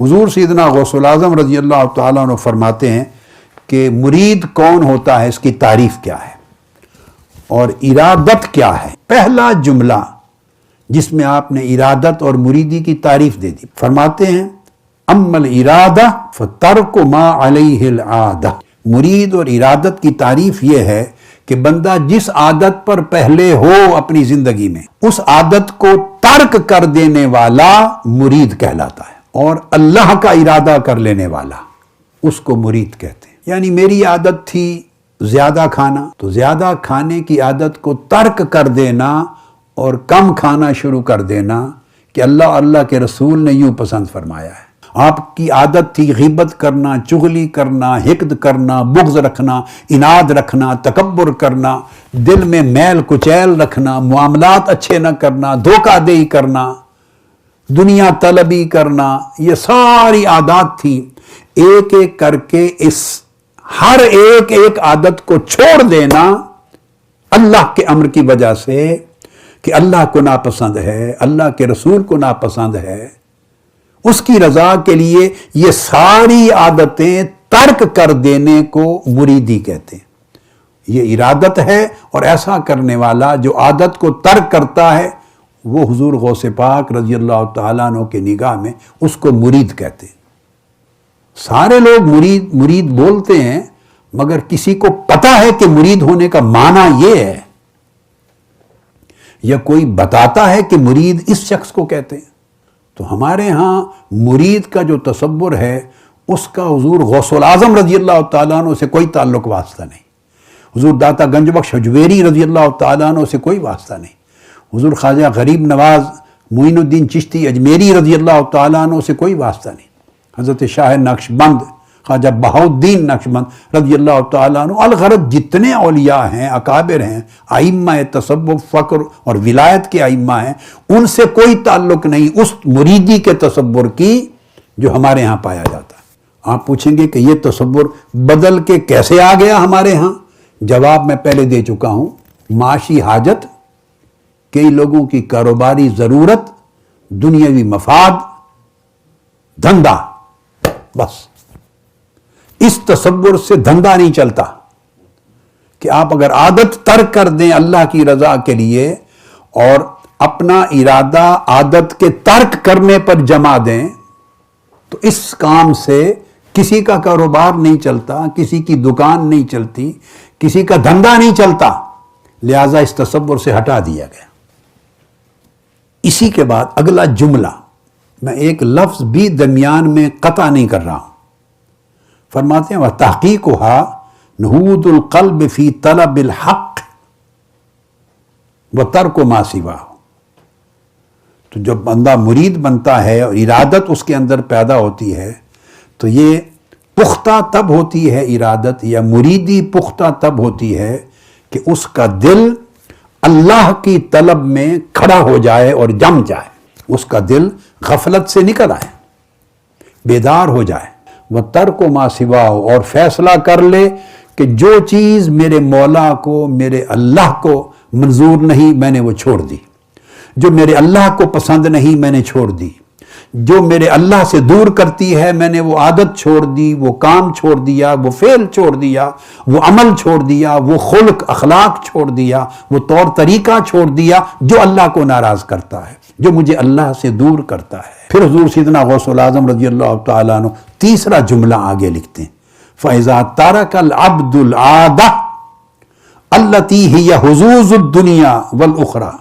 حضور سیدنا غوث الاعظم رضی اللہ تعالیٰ عنہ فرماتے ہیں کہ مرید کون ہوتا ہے، اس کی تعریف کیا ہے اور ارادت کیا ہے۔ پہلا جملہ جس میں آپ نے ارادت اور مریدی کی تعریف دے دی، فرماتے ہیں اما الارادہ فترک ما علیہ العادہ۔ مرید اور ارادت کی تعریف یہ ہے کہ بندہ جس عادت پر پہلے ہو اپنی زندگی میں، اس عادت کو ترک کر دینے والا مرید کہلاتا ہے، اور اللہ کا ارادہ کر لینے والا اس کو مرید کہتے ہیں۔ یعنی میری عادت تھی زیادہ کھانا، تو زیادہ کھانے کی عادت کو ترک کر دینا اور کم کھانا شروع کر دینا کہ اللہ کے رسول نے یوں پسند فرمایا ہے۔ آپ کی عادت تھی غیبت کرنا، چغلی کرنا، حقد کرنا، بغض رکھنا، اناد رکھنا، تکبر کرنا، دل میں میل کچیل رکھنا، معاملات اچھے نہ کرنا، دھوکہ دہی کرنا، دنیا طلبی کرنا، یہ ساری عادات تھی۔ ایک ایک کر کے اس ہر ایک عادت کو چھوڑ دینا اللہ کے امر کی وجہ سے کہ اللہ کو ناپسند ہے، اللہ کے رسول کو ناپسند ہے، اس کی رضا کے لیے یہ ساری عادتیں ترک کر دینے کو مریدی کہتے ہیں۔ یہ ارادت ہے، اور ایسا کرنے والا جو عادت کو ترک کرتا ہے وہ حضور غوث پاک رضی اللہ تعالیٰ عنہ کے نگاہ میں اس کو مرید کہتے ہیں۔ سارے لوگ مرید بولتے ہیں، مگر کسی کو پتا ہے کہ مرید ہونے کا معنی یہ ہے، یا کوئی بتاتا ہے کہ مرید اس شخص کو کہتے ہیں؟ تو ہمارے ہاں مرید کا جو تصور ہے اس کا حضور غوث الاعظم رضی اللہ تعالیٰ عنہ سے کوئی تعلق واسطہ نہیں، حضور داتا گنج بخش حجویری رضی اللہ تعالیٰ عنہ سے کوئی واسطہ نہیں، حضور خواجہ غریب نواز معین الدین چشتی اجمیری رضی اللہ تعالیٰ عنہ سے کوئی واسطہ نہیں، حضرت شاہ نقشبند خواجہ بہاؤالدین نقشبند رضی اللہ تعالیٰ عنہ، الغرض جتنے اولیاء ہیں، اکابر ہیں، ائمہ تصوف، فقر اور ولایت کے ائمہ ہیں، ان سے کوئی تعلق نہیں اس مریدی کے تصور کی جو ہمارے ہاں پایا جاتا ہے۔ آپ پوچھیں گے کہ یہ تصور بدل کے کیسے آ گیا ہمارے ہاں؟ جواب میں پہلے دے چکا ہوں۔ معاشی حاجت، کئی لوگوں کی کاروباری ضرورت، دنیاوی مفاد، دھندا، بس اس تصور سے دھندا نہیں چلتا کہ آپ اگر عادت ترک کر دیں اللہ کی رضا کے لیے اور اپنا ارادہ عادت کے ترک کرنے پر جما دیں، تو اس کام سے کسی کا کاروبار نہیں چلتا، کسی کی دکان نہیں چلتی، کسی کا دھندا نہیں چلتا، لہذا اس تصور سے ہٹا دیا گیا۔ اسی کے بعد اگلا جملہ، میں ایک لفظ بھی درمیان میں قطع نہیں کر رہا ہوں، فرماتے ہیں وَتَحْقِيقُهَا نُهُودُ الْقَلْبِ فِي طَلَبِ الْحَقِّ وَتَرْكُ مَا سِوَاهُ۔ تو جب بندہ مرید بنتا ہے اور ارادت اس کے اندر پیدا ہوتی ہے، تو یہ پختہ تب ہوتی ہے ارادت یا مریدی پختہ تب ہوتی ہے کہ اس کا دل اللہ کی طلب میں کھڑا ہو جائے اور جم جائے، اس کا دل غفلت سے نکل آئے، بیدار ہو جائے، وَتَرْكُ مَا سِوَاهُ، اور فیصلہ کر لے کہ جو چیز میرے مولا کو، میرے اللہ کو منظور نہیں، میں نے وہ چھوڑ دی، جو میرے اللہ کو پسند نہیں میں نے چھوڑ دی، جو میرے اللہ سے دور کرتی ہے میں نے وہ عادت چھوڑ دی، وہ کام چھوڑ دیا، وہ فعل چھوڑ دیا، وہ عمل چھوڑ دیا، وہ خلق اخلاق چھوڑ دیا، وہ طور طریقہ چھوڑ دیا جو اللہ کو ناراض کرتا ہے، جو مجھے اللہ سے دور کرتا ہے۔ پھر حضور سیدنا غوث الاعظم رضی اللہ تعالیٰ عنہ تیسرا جملہ آگے لکھتے ہیں فَإِذَا تَرَكَ الْعَبْدُ الْعَادَةَ الَّتِي هِيَ حُظُوظُ الدُّنْيَا وَالْأُخْرَى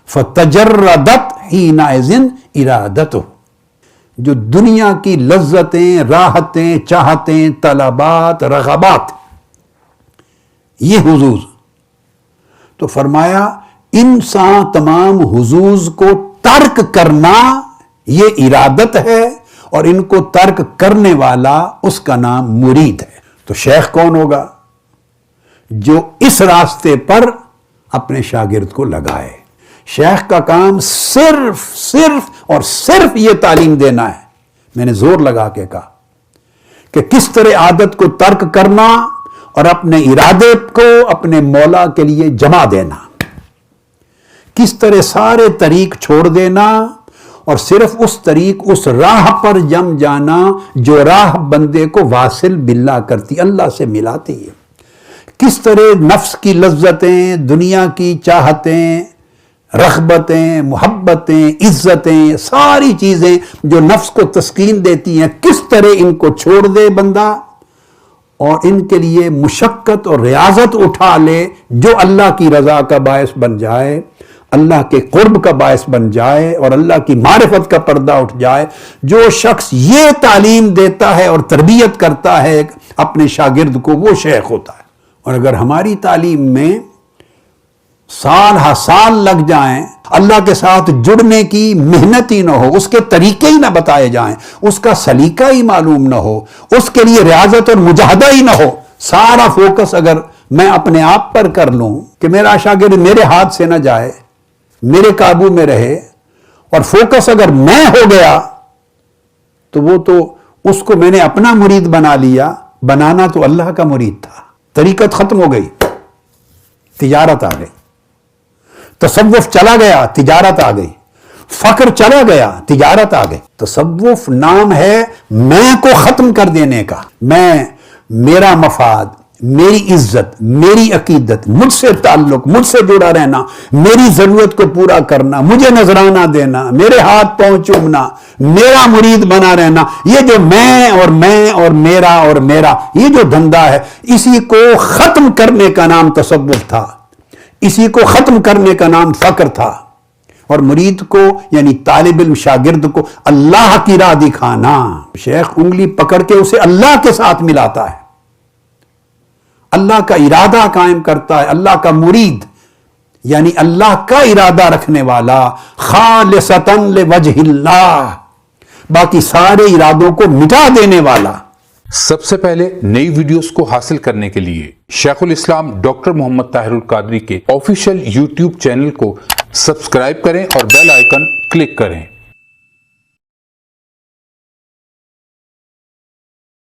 فَتَجَرَّدَتْ حِينَئِذٍ إِرَادَتُهُ۔ جو دنیا کی لذتیں، راحتیں، چاہتیں، طلبات، رغبات، یہ حظوظ، تو فرمایا انسان تمام حظوظ کو ترک کرنا یہ ارادت ہے، اور ان کو ترک کرنے والا اس کا نام مرید ہے۔ تو شیخ کون ہوگا؟ جو اس راستے پر اپنے شاگرد کو لگائے۔ شیخ کا کام صرف اور صرف یہ تعلیم دینا ہے، میں نے زور لگا کے کہا کہ کس طرح عادت کو ترک کرنا اور اپنے ارادے کو اپنے مولا کے لیے جما دینا، کس طرح سارے طریق چھوڑ دینا اور صرف اس طریق اس راہ پر جم جانا جو راہ بندے کو واصل باللہ کرتی، اللہ سے ملاتی ہے۔ کس طرح نفس کی لذتیں، دنیا کی چاہتیں، رغبتیں، محبتیں، عزتیں، ساری چیزیں جو نفس کو تسکین دیتی ہیں، کس طرح ان کو چھوڑ دے بندہ اور ان کے لیے مشقت اور ریاضت اٹھا لے جو اللہ کی رضا کا باعث بن جائے، اللہ کے قرب کا باعث بن جائے اور اللہ کی معرفت کا پردہ اٹھ جائے۔ جو شخص یہ تعلیم دیتا ہے اور تربیت کرتا ہے اپنے شاگرد کو، وہ شیخ ہوتا ہے۔ اور اگر ہماری تعلیم میں سال ہا سال لگ جائیں، اللہ کے ساتھ جڑنے کی محنت ہی نہ ہو، اس کے طریقے ہی نہ بتائے جائیں، اس کا سلیقہ ہی معلوم نہ ہو، اس کے لیے ریاضت اور مجاہدہ ہی نہ ہو، سارا فوکس اگر میں اپنے آپ پر کر لوں کہ میرا شاگرد میرے ہاتھ سے نہ جائے، میرے قابو میں رہے، اور فوکس اگر میں ہو گیا تو وہ تو اس کو میں نے اپنا مرید بنا لیا، بنانا تو اللہ کا مرید تھا۔ طریقت ختم ہو گئی، تجارت آ گئی، تصوف چلا گیا، تجارت آ گئی، فقر چلا گیا، تجارت آ گئی۔ تصوف نام ہے میں کو ختم کر دینے کا، میں، میرا مفاد، میری عزت، میری عقیدت، مجھ سے تعلق، مجھ سے جڑا رہنا، میری ضرورت کو پورا کرنا، مجھے نذرانہ دینا، میرے ہاتھ پاؤں چومنا، میرا مرید بنا رہنا، یہ جو میں اور میرا اور میرا یہ جو دھندا ہے، اسی کو ختم کرنے کا نام تصوف تھا، اسی کو ختم کرنے کا نام فقر تھا۔ اور مرید کو یعنی طالب علم شاگرد کو اللہ کی راہ دکھانا، شیخ انگلی پکڑ کے اسے اللہ کے ساتھ ملاتا ہے، اللہ کا ارادہ قائم کرتا ہے، اللہ کا مرید یعنی اللہ کا ارادہ رکھنے والا، خالصتاً لوجہ اللہ، باقی سارے ارادوں کو مٹا دینے والا۔ سب سے پہلے نئی ویڈیوز کو حاصل کرنے کے لیے شیخ الاسلام ڈاکٹر محمد طاہر القادری کے آفیشیل یوٹیوب چینل کو سبسکرائب کریں اور بیل آئیکن کلک کریں۔